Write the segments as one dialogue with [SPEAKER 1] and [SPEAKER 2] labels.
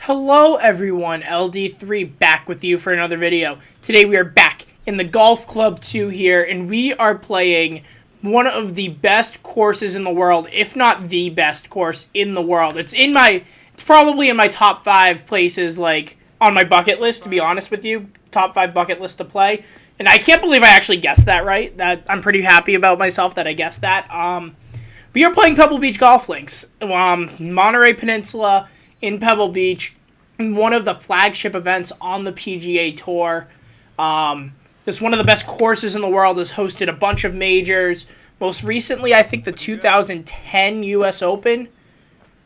[SPEAKER 1] Hello everyone, LD3 back with you for another video. Today we are back in the Golf Club 2 here, and we are playing one of the best courses in the world, if not the best course in the world. It's probably in my top 5 places, like, on my bucket list, to be honest with you. Top 5 bucket list to play. And I can't believe I actually guessed that right. I'm pretty happy about myself that I guessed that. We are playing Pebble Beach Golf Links. Monterey Peninsula in Pebble Beach, one of the flagship events on the PGA Tour. It's one of the best courses in the world. Has hosted a bunch of majors. Most recently, I think the 2010 U.S. Open.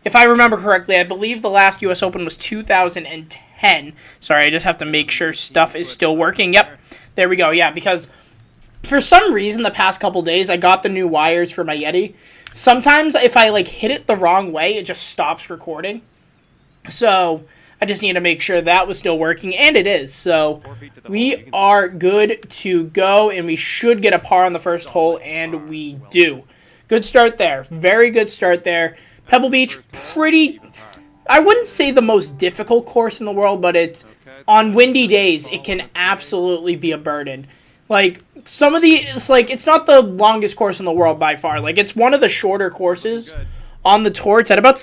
[SPEAKER 1] If I remember correctly, I believe the last U.S. Open was 2010. Sorry, I just have to make sure stuff is still working. Yep, there we go. Yeah, because for some reason the past couple days I got the new wires for my Yeti. Sometimes if I hit it the wrong way, it just stops recording. So I just need to make sure that was still working, and it is. So we are good to go, and we should get a par on the first hole, and we do. Good start there. Very good start there. Pebble Beach, I wouldn't say the most difficult course in the world, but on windy days, it can absolutely be a burden. It's not the longest course in the world by far. It's one of the shorter courses on the tour. It's at about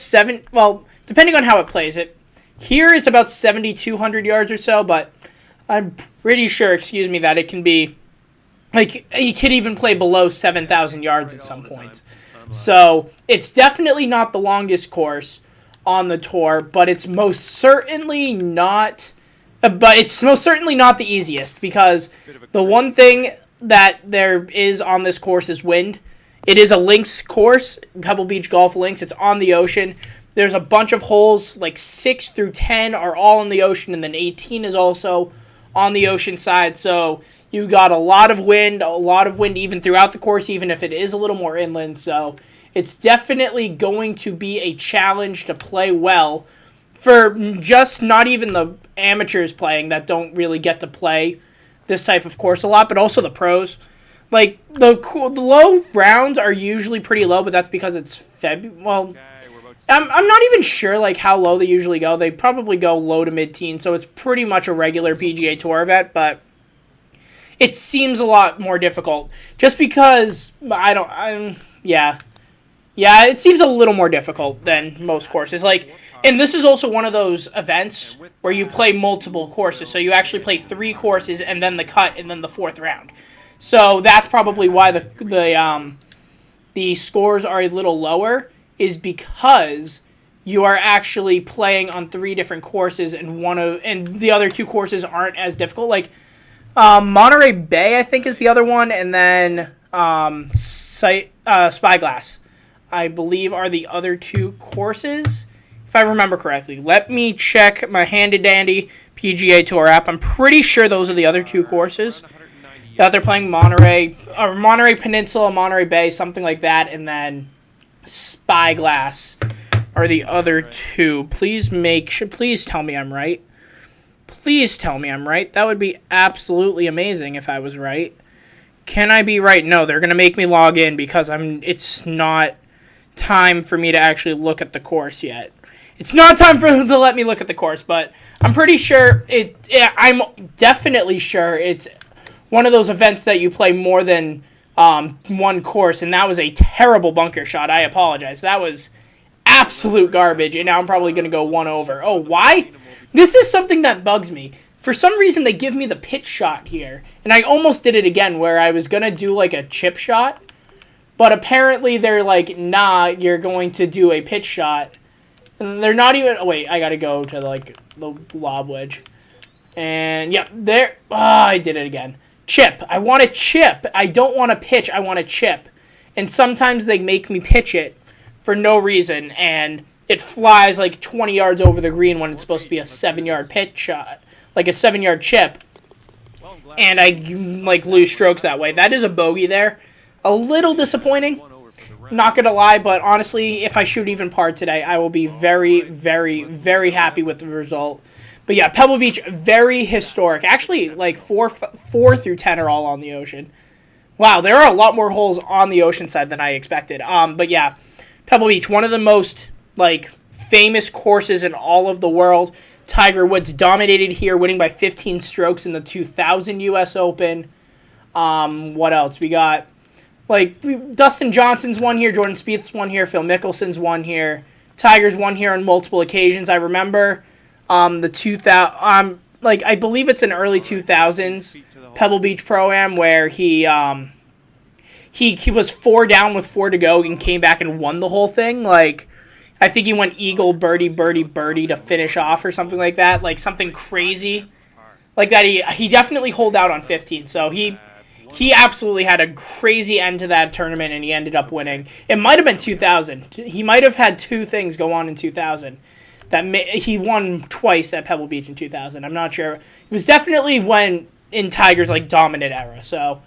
[SPEAKER 1] depending on how it plays it. Here it's about 7,200 yards or so, but I'm pretty sure, that it can be, you could even play below 7,000 yards at some point. So it's definitely not the longest course on the tour, but it's most certainly not the easiest, because the one thing that there is on this course is wind. It is a links course, Pebble Beach Golf Links. It's on the ocean. There's a bunch of holes, 6 through 10 are all in the ocean, and then 18 is also on the ocean side. So you got a lot of wind even throughout the course, even if it is a little more inland. So it's definitely going to be a challenge to play well for just not even the amateurs playing that don't really get to play this type of course a lot, but also the pros. The low rounds are usually pretty low, but that's because it's February. Well, I'm not even sure how low they usually go. They probably go low to mid-teen, so it's pretty much a regular PGA Tour event, but it seems a lot more difficult just because it seems a little more difficult than most courses. And this is also one of those events where you play multiple courses, so you actually play 3 courses and then the cut and then the 4th round. So that's probably why the scores are a little lower, is because you are actually playing on 3 different courses, and the other 2 courses aren't as difficult. Monterey Bay, I think, is the other one, and then Spyglass, I believe, are the other 2 courses, if I remember correctly. Let me check my handy-dandy PGA Tour app. I'm pretty sure those are the other 2 courses that they're playing. Monterey Peninsula, Monterey Bay, something like that, and then Spyglass are the other 2. Please tell me I'm right. Please tell me I'm right. That would be absolutely amazing if I was right. Can I be right? No, they're going to make me log in because it's not time for me to actually look at the course yet. It's not time for them to let me look at the course, but I'm pretty sure I'm definitely sure it's one of those events that you play more than one course, and that was a terrible bunker shot. I apologize. That was absolute garbage, and now I'm probably going to go 1 over. Oh, why? This is something that bugs me. For some reason, they give me the pitch shot here, and I almost did it again where I was going to do a chip shot, but apparently they're nah, you're going to do a pitch shot. And they're not even... Oh, wait, I got to go to, the lob wedge. And, yep, there... I did it again. Chip. I want a chip. I don't want to pitch. I want a chip. And sometimes they make me pitch it for no reason, and it flies 20 yards over the green when it's supposed to be a 7-yard pitch shot, a 7-yard chip, and I lose strokes that way. That is a bogey there. A little disappointing, not gonna lie, but honestly, if I shoot even par today, I will be very, very, very happy with the result. But yeah, Pebble Beach, very historic. Actually, 4 through 10 are all on the ocean. Wow, there are a lot more holes on the ocean side than I expected. But yeah, Pebble Beach, one of the most famous courses in all of the world. Tiger Woods dominated here, winning by 15 strokes in the 2000 U.S. Open. What else? We got, Dustin Johnson's won here, Jordan Spieth's won here, Phil Mickelson's won here. Tiger's won here on multiple occasions. I remember the 2000, I believe it's in early 2000s Pebble Beach Pro-Am where he was 4 down with 4 to go and came back and won the whole thing. I think he went eagle, birdie, birdie, birdie to finish off or something like that. Something crazy like that. He definitely holed out on 15. So he absolutely had a crazy end to that tournament, and he ended up winning. It might have been 2000. He might have had 2 things go on in 2000. He won twice at Pebble Beach in 2000. I'm not sure. It was definitely in Tiger's dominant era. So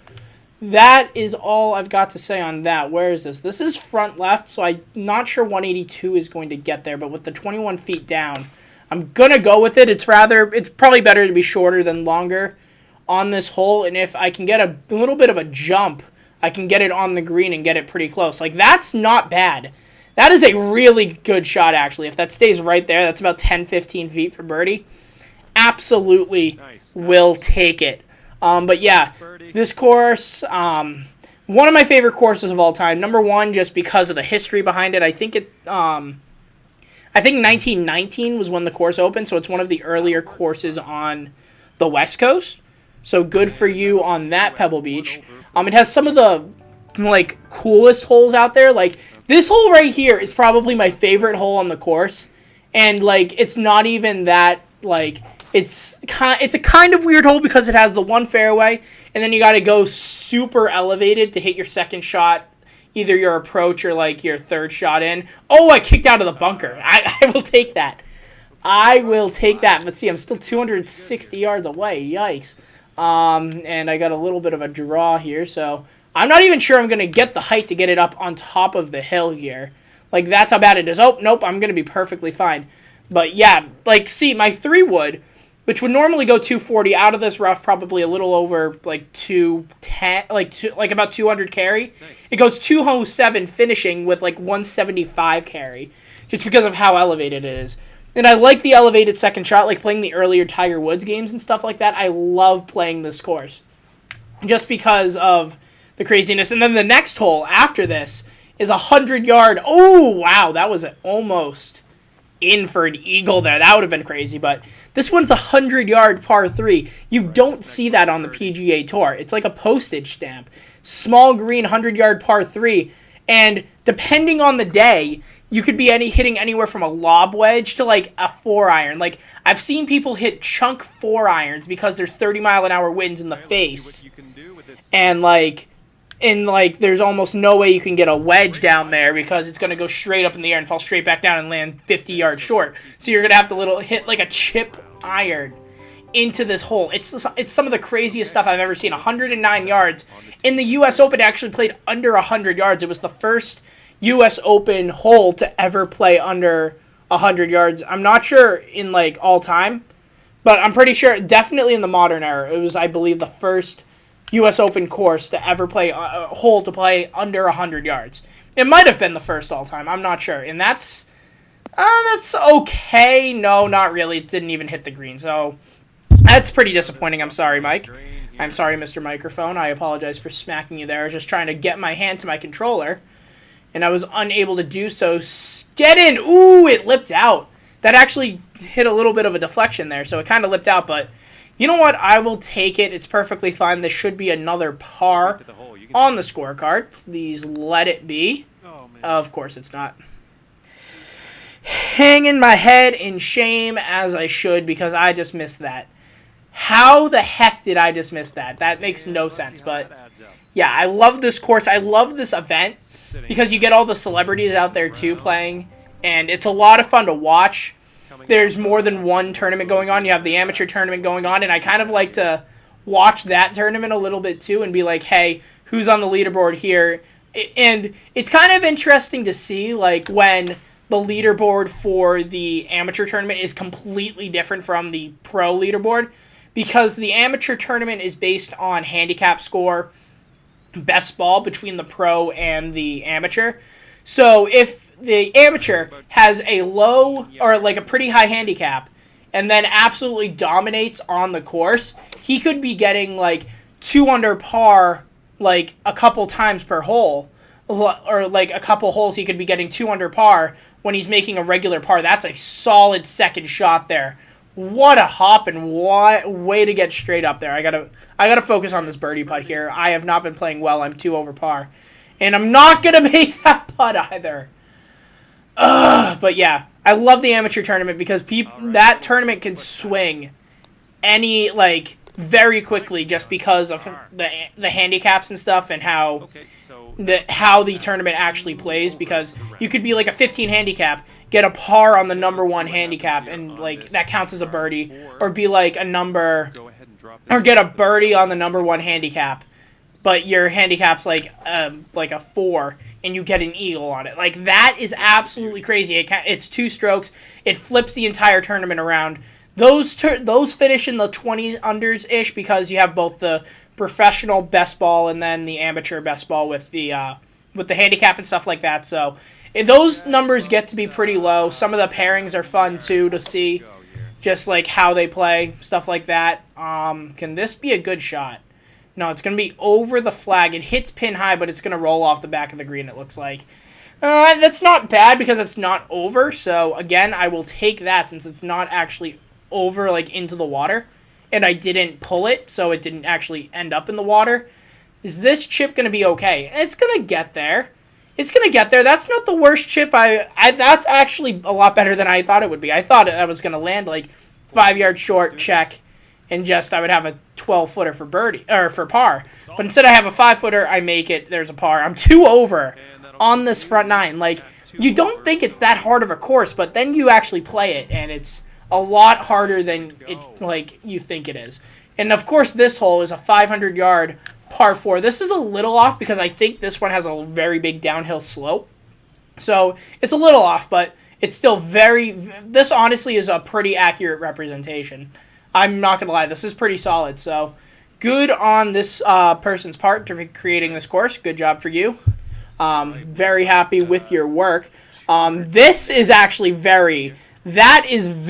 [SPEAKER 1] that is all I've got to say on that. Where is this? This is front left, so I'm not sure 182 is going to get there, but with the 21 feet down, I'm going to go with it. It's probably better to be shorter than longer on this hole, and if I can get a little bit of a jump, I can get it on the green and get it pretty close. That's not bad. That is a really good shot, actually. If that stays right there, that's about 10, 15 feet for birdie. Absolutely will take it. But yeah, this course, one of my favorite courses of all time. Number one, just because of the history behind it. I think 1919 was when the course opened, so it's one of the earlier courses on the West Coast. So good for you on that, Pebble Beach. It has some of the coolest holes out there. This hole right here is probably my favorite hole on the course, and it's not even that it's a kind of weird hole because it has the one fairway, and then you got to go super elevated to hit your second shot, either your approach or your third shot in. Oh, I kicked out of the bunker. I will take that. I will take that. But see, I'm still 260 yards away. Yikes. And I got a little bit of a draw here, so I'm not even sure I'm going to get the height to get it up on top of the hill here. That's how bad it is. Oh, nope, I'm going to be perfectly fine. But yeah, see, my 3-wood, which would normally go 240 out of this rough, probably a little over 210, about 200 carry. Nice. It goes 207 finishing with 175 carry, just because of how elevated it is. And I like the elevated second shot, playing the earlier Tiger Woods games and stuff like that. I love playing this course, just because of the craziness. And then the next hole after this is 100-yard. Oh wow, that was almost in for an eagle there. That would have been crazy, but this one's 100-yard par 3. You don't see that on the PGA Tour. It's like a postage stamp. Small green 100-yard par 3, and depending on the day, you could be hitting anywhere from a lob wedge to a 4-iron. I've seen people hit chunk 4-irons because there's 30-mile-an-hour winds in the face, and there's almost no way you can get a wedge down there because it's going to go straight up in the air and fall straight back down and land 50 yards short. So you're going to have to hit a chip iron into this hole. It's some of the craziest stuff I've ever seen. 109 yards. In the U.S. Open, it actually played under 100 yards. It was the first U.S. Open hole to ever play under 100 yards. I'm not sure in all time, but I'm pretty sure definitely in the modern era. It was, I believe, the first U.S. Open course to ever play a hole to play under 100 yards. It might have been the first all time. I'm not sure. And that's okay. No, not really. It didn't even hit the green. So that's pretty disappointing. I'm sorry, Mike. I'm sorry, Mr. Microphone. I apologize for smacking you there. I was just trying to get my hand to my controller, and I was unable to do so. Get in. Ooh, it lipped out. That actually hit a little bit of a deflection there, so it kind of lipped out, but you know what? I will take it. It's perfectly fine. This should be another par on the scorecard. Please let it be. Of course it's not. Hanging my head in shame as I should because I just missed that. How the heck did I just miss that? That makes no sense, but yeah, I love this course. I love this event because you get all the celebrities out there too playing, and it's a lot of fun to watch. There's more than one tournament going on. You have the amateur tournament going on, and I kind of like to watch that tournament a little bit too and be like, hey, who's on the leaderboard here? And it's kind of interesting to see when the leaderboard for the amateur tournament is completely different from the pro leaderboard, because the amateur tournament is based on handicap score, best ball between the pro and the amateur. So if the amateur has a low or like a pretty high handicap and then absolutely dominates on the course, he could be getting like 2 under par like a couple times per hole, or like a couple holes he could be getting 2 under par when he's making a regular par. That's a solid second shot there. What a hop and what way to get straight up there. I gotta focus on this birdie putt here. I have not been playing well. I'm 2 over par. And I'm not gonna make that putt either. But yeah, I love the amateur tournament because that tournament can swing any like very quickly just because of the handicaps and stuff and how the tournament actually plays, because you could be like a 15 handicap, get a par on the number 1 handicap, and like that counts as a birdie, or be like or get a birdie on the number 1 handicap, but your handicap's like a 4, and you get an eagle on it. Like, that is absolutely crazy. It's 2 strokes. It flips the entire tournament around. Those finish in the 20 unders-ish because you have both the professional best ball and then the amateur best ball with the handicap and stuff like that. So those numbers get to be pretty low. Some of the pairings are fun, too, to see, just like how they play, stuff like that. Can this be a good shot? No, it's going to be over the flag. It hits pin high, but it's going to roll off the back of the green, it looks like. That's not bad because it's not over. So, again, I will take that since it's not actually over, like, into the water. And I didn't pull it, so it didn't actually end up in the water. Is this chip going to be okay? It's going to get there. It's going to get there. That's not the worst chip. That's actually a lot better than I thought it would be. I thought I was going to land, like, 5 yards short, check, and just I would have a 12-footer for birdie or for par. But instead I have a 5-footer, I make it, there's a par. I'm 2 over on this front 9. Like, you don't think it's that hard of a course, but then you actually play it, and it's a lot harder than you think it is. And of course this hole is a 500-yard par 4. This is a little off because I think this one has a very big downhill slope. So it's a little off, but it's still this honestly is a pretty accurate representation. I'm not going to lie, this is pretty solid. So good on this person's part for creating this course. Good job for you. Very happy with your work. This is actually that's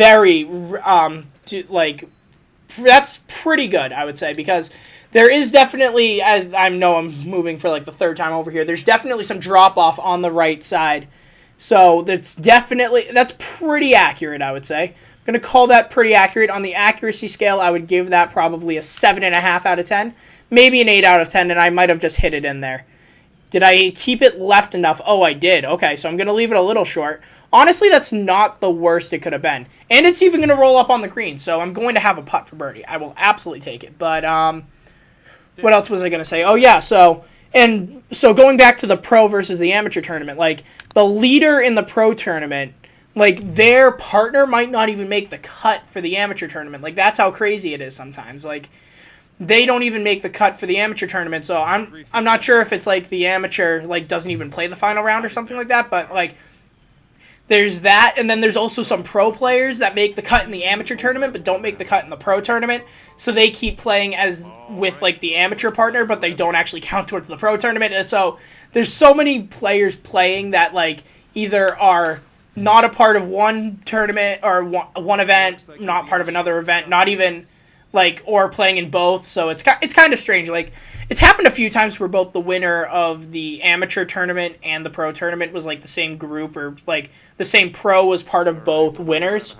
[SPEAKER 1] pretty good, I would say, because there is definitely, I know I'm moving for like the 3rd time over here, there's definitely some drop-off on the right side. So that's pretty accurate, I would say. I'm going to call that pretty accurate. On the accuracy scale, I would give that probably a 7.5 out of 10. Maybe an 8 out of 10, and I might have just hit it in there. Did I keep it left enough? Oh, I did. Okay, so I'm going to leave it a little short. Honestly, that's not the worst it could have been. And it's even going to roll up on the green, so I'm going to have a putt for birdie. I will absolutely take it. But what else was I going to say? Oh, yeah, so going back to the pro versus the amateur tournament, like, the leader in the pro tournament, like, their partner might not even make the cut for the amateur tournament. Like, that's how crazy it is sometimes. Like, they don't even make the cut for the amateur tournament, so I'm not sure if it's like the amateur like doesn't even play the final round or something like that, but like there's that, and then there's also some pro players that make the cut in the amateur tournament but don't make the cut in the pro tournament, so they keep playing as with like the amateur partner, but they don't actually count towards the pro tournament. And so there's so many players playing that like either are not a part of one tournament or one event, not part of another event, not even like, or playing in both, so it's kind of strange. Like, it's happened a few times where both the winner of the amateur tournament and the pro tournament was like the same group, or like the same pro was part of both winners.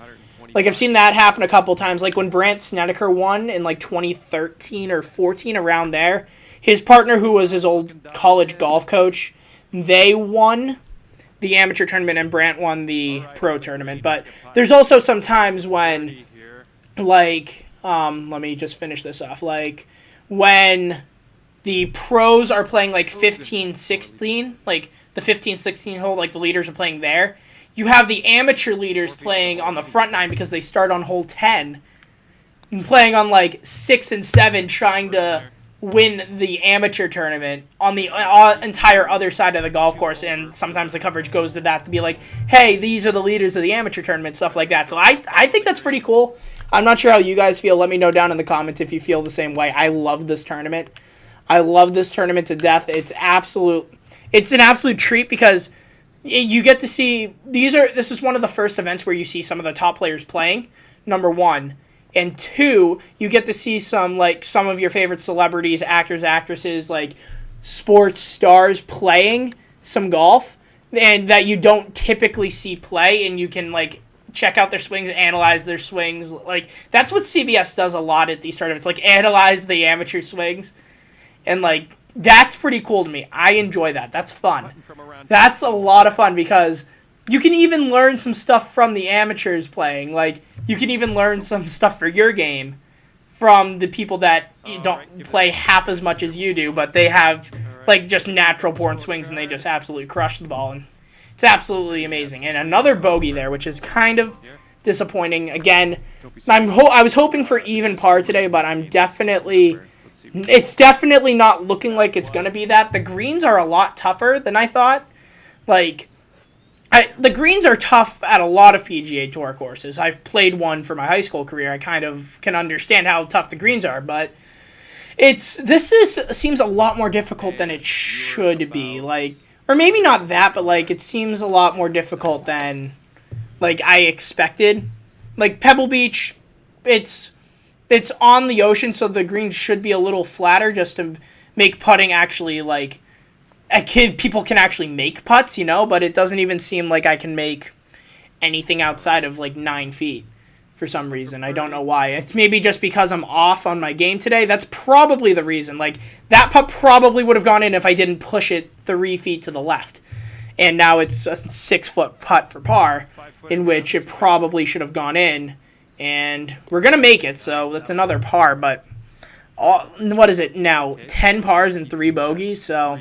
[SPEAKER 1] Like, I've seen that happen a couple times. Like when Brandt Snedeker won in like 2013 or 14, around there, his partner, who was his old college golf coach, they won the amateur tournament and Brandt won the pro tournament. But there's also some times when, like, let me just finish this off. Like, when the pros are playing, like, 15-16, like, the 15-16 hole, like, the leaders are playing there, you have the amateur leaders playing on the front 9 because they start on hole 10, and playing on, like, 6 and 7, trying to win the amateur tournament on the entire other side of the golf course, and sometimes the coverage goes to that to be like, hey, these are the leaders of the amateur tournament, stuff like that. So I think that's pretty cool. I'm not sure how you guys feel. Let me know down in the comments if you feel the same way. I love this tournament. I love this tournament to death. It's an absolute treat because You get to see this is one of the first events where you see some of the top players playing, number one. And two, you get to see some of your favorite celebrities, actors, actresses, like sports stars playing some golf, and that you don't typically see play, and you can like check out their swings, analyze their swings. Like that's what CBS does a lot at these tournaments, like analyze the amateur swings. And like that's pretty cool to me. I enjoy that. That's fun. That's a lot of fun because you can even learn some stuff from the amateurs playing. Like you can even learn some stuff for your game from the people that don't play half as much as you do, but they have like just natural born swings and they just absolutely crush the ball, and it's absolutely amazing. And another bogey there, which is kind of disappointing. Again, I was hoping for even par today, but it's definitely not looking like it's going to be that. The greens are a lot tougher than I thought. Like, the greens are tough at a lot of PGA Tour courses. I've played one for my high school career. I kind of can understand how tough the greens are, but seems a lot more difficult than it should be. Like, or maybe not that, but like it seems a lot more difficult than like I expected. Like Pebble Beach, it's on the ocean, so the greens should be a little flatter just to make putting actually like people can actually make putts, but it doesn't even seem like I can make anything outside of like 9 feet for some reason. I don't know why. It's maybe just because I'm off on my game today. That's probably the reason. Like that putt probably would have gone in if I didn't push it 3 feet to the left. And now it's a 6-foot putt for par, in which it probably should have gone in. And we're going to make it, so that's another par. But what is it now? 10 pars and 3 bogeys, so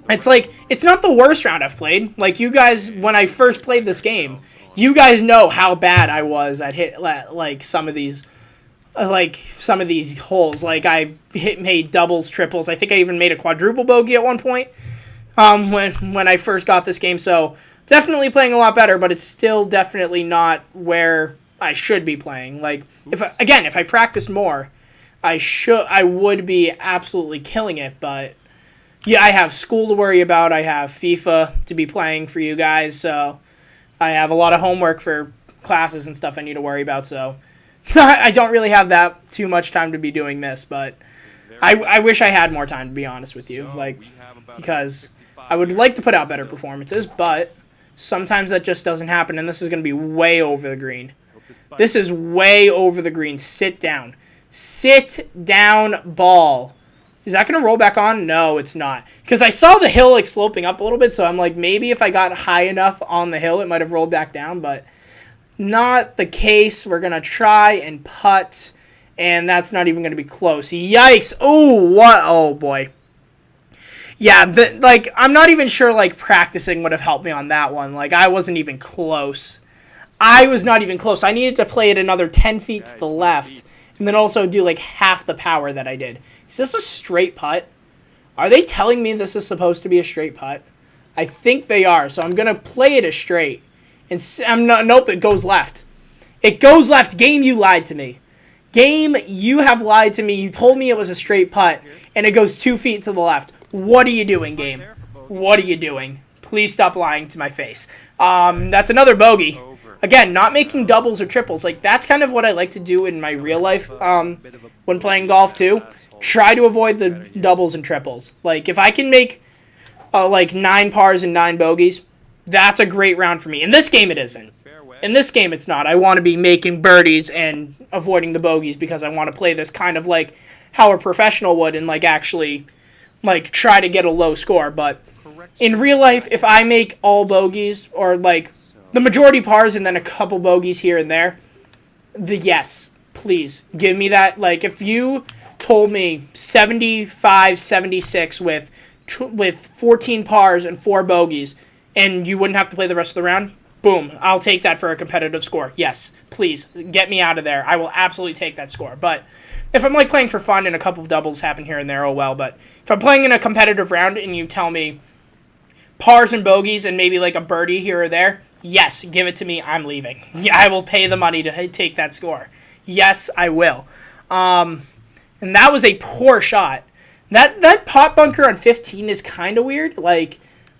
[SPEAKER 1] it's like, it's not the worst round I've played. Like, you guys, when I first played this game, you guys know how bad I was at some of these holes. Like, made doubles, triples. I think I even made a quadruple bogey at one point when I first got this game. So, definitely playing a lot better, but it's still definitely not where I should be playing. Like, if I practiced more, I would be absolutely killing it, but yeah, I have school to worry about. I have FIFA to be playing for you guys, so I have a lot of homework for classes and stuff I need to worry about, so I don't really have that too much time to be doing this, but I wish I had more time, to be honest with you, because I would like to put out better performances, but sometimes that just doesn't happen, and this is going to be way over the green. This is way over the green. Sit down. Sit down, ball. Is that going to roll back on? No, it's not. Because I saw the hill sloping up a little bit, so I'm like, maybe if I got high enough on the hill, it might have rolled back down, but not the case. We're going to try and putt, and that's not even going to be close. Yikes. Oh, what? Oh, boy. Yeah, I'm not even sure, practicing would have helped me on that one. I wasn't even close. I was not even close. I needed to play it another 10 feet to the left, and then also do, half the power that I did. Is this a straight putt? Are they telling me this is supposed to be a straight putt? I think they are, so I'm going to play it as straight. And nope, it goes left. It goes left. Game, you lied to me. Game, you have lied to me. You told me it was a straight putt, and it goes 2 feet to the left. What are you doing, game? What are you doing? Please stop lying to my face. That's another bogey. Again, not making doubles or triples. That's kind of what I like to do in my real life when playing golf, too. Try to avoid the doubles and triples. If I can make, 9 pars and 9 bogeys, that's a great round for me. In this game, it isn't. In this game, it's not. I want to be making birdies and avoiding the bogeys because I want to play this kind of how a professional would and, actually, try to get a low score. But in real life, if I make all bogeys or, the majority pars and then a couple bogeys here and there, yes, please, give me that. If you told me 75, 76 with 14 pars and 4 bogeys, and you wouldn't have to play the rest of the round, boom, I'll take that for a competitive score. Yes, please, get me out of there. I will absolutely take that score. But if I'm playing for fun and a couple of doubles happen here and there, oh well. But if I'm playing in a competitive round and you tell me pars and bogeys and maybe a birdie here or there, yes, give it to me. I'm leaving. Yeah, I will pay the money to take that score. Yes, I will. And that was a poor shot. That pot bunker on 15 is kind of weird.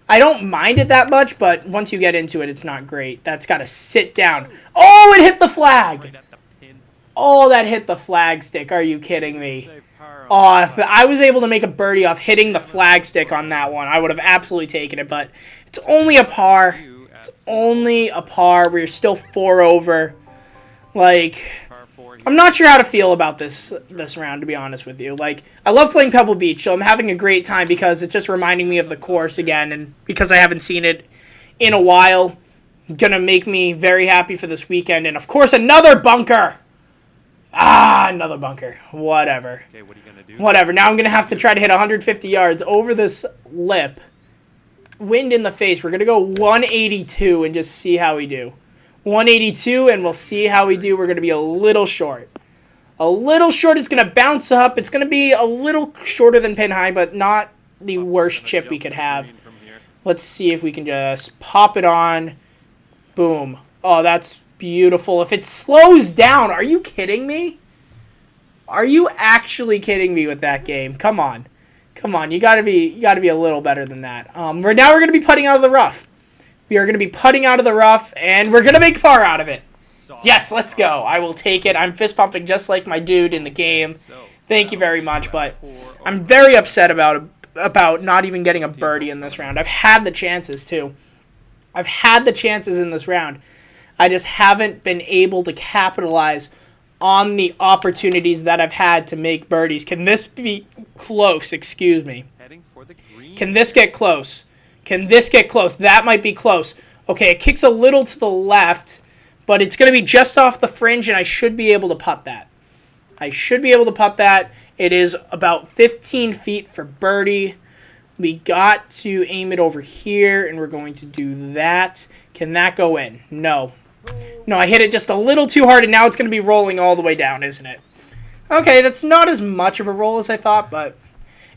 [SPEAKER 1] I don't mind it that much, but once you get into it, it's not great. That's got to sit down. Oh, it hit the flag. Oh, that hit the flag stick. Are you kidding me? Oh, if I was able to make a birdie off hitting the flag stick on that one, I would have absolutely taken it, but it's only a par. It's only a par. We're still 4 over. Like, I'm not sure how to feel about this round, to be honest with you. Like, I love playing Pebble Beach, so I'm having a great time because it's just reminding me of the course again, and because I haven't seen it in a while, gonna make me very happy for this weekend. And, of course, another bunker! Ah, another bunker. Whatever.
[SPEAKER 2] Okay, what are you gonna do?
[SPEAKER 1] Whatever. Now I'm going to have to try to hit 150 yards over this lip. Wind in the face. We're going to go 182 and just see how we do. 182, and we'll see how we do. We're going to be a little short. A little short. It's going to bounce up. It's going to be a little shorter than pin high, but not the worst chip we could have. Let's see if we can just pop it on. Boom. Oh, that's beautiful. If it slows down, are you kidding me? Are you actually kidding me with that game? Come on. Come on. You gotta be a little better than that. Now we're gonna be putting out of the rough. We are gonna be putting out of the rough, and we're gonna make par out of it. Yes, let's go. I will take it. I'm fist pumping just like my dude in the game. Thank you very much, but I'm very upset about not even getting a birdie in this round. I've had the chances too. I've had the chances in this round. I just haven't been able to capitalize on the opportunities that I've had to make birdies. Can this be close? Excuse me. Can this get close? Can this get close? That might be close. Okay, it kicks a little to the left, but it's going to be just off the fringe, and I should be able to putt that. I should be able to putt that. It is about 15 feet for birdie. We got to aim it over here, and we're going to do that. Can that go in? No. No, I hit it just a little too hard, and now it's going to be rolling all the way down, isn't it? Okay, that's not as much of a roll as I thought, but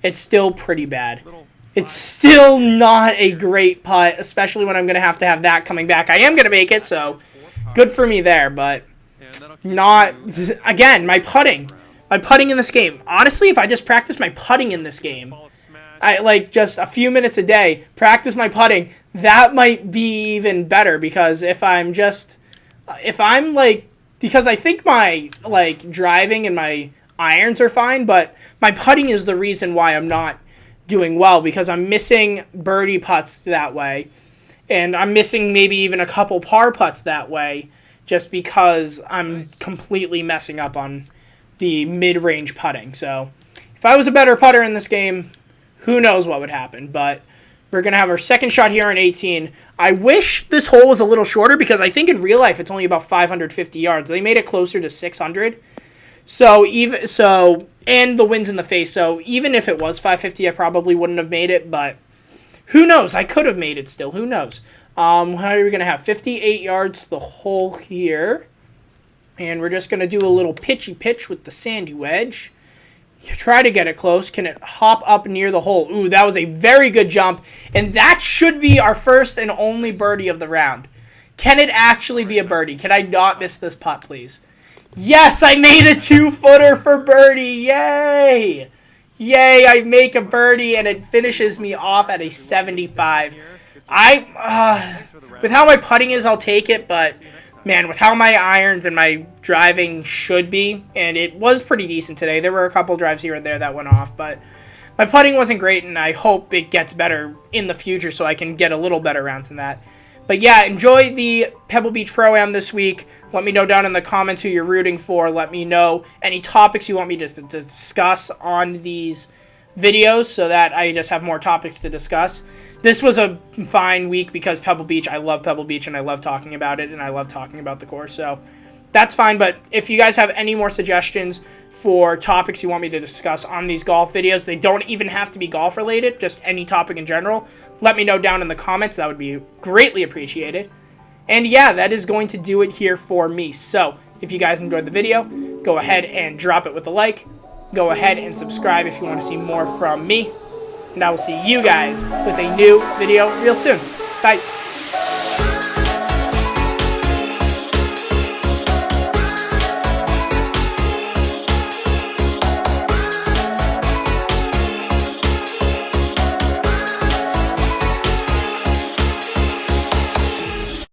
[SPEAKER 1] it's still pretty bad. It's still not a great putt, especially when I'm going to have that coming back. I am going to make it, so good for me there, but not... Again, my putting. My putting in this game. Honestly, if I just practice my putting in this game, just a few minutes a day, practice my putting, that might be even better, because because I think my, driving and my irons are fine, but my putting is the reason why I'm not doing well, because I'm missing birdie putts that way, and I'm missing maybe even a couple par putts that way, just because I'm completely messing up on the mid-range putting. So, if I was a better putter in this game, who knows what would happen, but we're going to have our second shot here on 18. I wish this hole was a little shorter, because I think in real life it's only about 550 yards. They made it closer to 600. And the wind's in the face, so even if it was 550, I probably wouldn't have made it, but who knows? I could have made it still. Who knows? How are we going to have 58 yards to the hole here, and we're just going to do a little pitchy pitch with the sandy wedge. Try to get it close. Can it hop up near the hole? Ooh, that was a very good jump. And that should be our first and only birdie of the round. Can it actually be a birdie? Can I not miss this putt, please? Yes, I made a 2-footer for birdie. Yay! Yay, I make a birdie, and it finishes me off at a 75. With how my putting is, I'll take it, but... man, with how my irons and my driving should be, and it was pretty decent today. There were a couple drives here and there that went off, but my putting wasn't great, and I hope it gets better in the future so I can get a little better rounds than that. But yeah, enjoy the Pebble Beach Pro-Am this week. Let me know down in the comments who you're rooting for. Let me know any topics you want me to discuss on these videos so that I just have more topics to discuss. This was a fine week because Pebble Beach, I love Pebble Beach, and I love talking about it, and I love talking about the course, so that's fine. But if you guys have any more suggestions for topics you want me to discuss on these golf videos, they don't even have to be golf related, just any topic in general, let me know down in the comments. That would be greatly appreciated. And yeah, that is going to do it here for me. So if you guys enjoyed the video, go ahead and drop it with a like. Go ahead and subscribe if you want to see more from me. And I will see you guys with a new video real soon. Bye.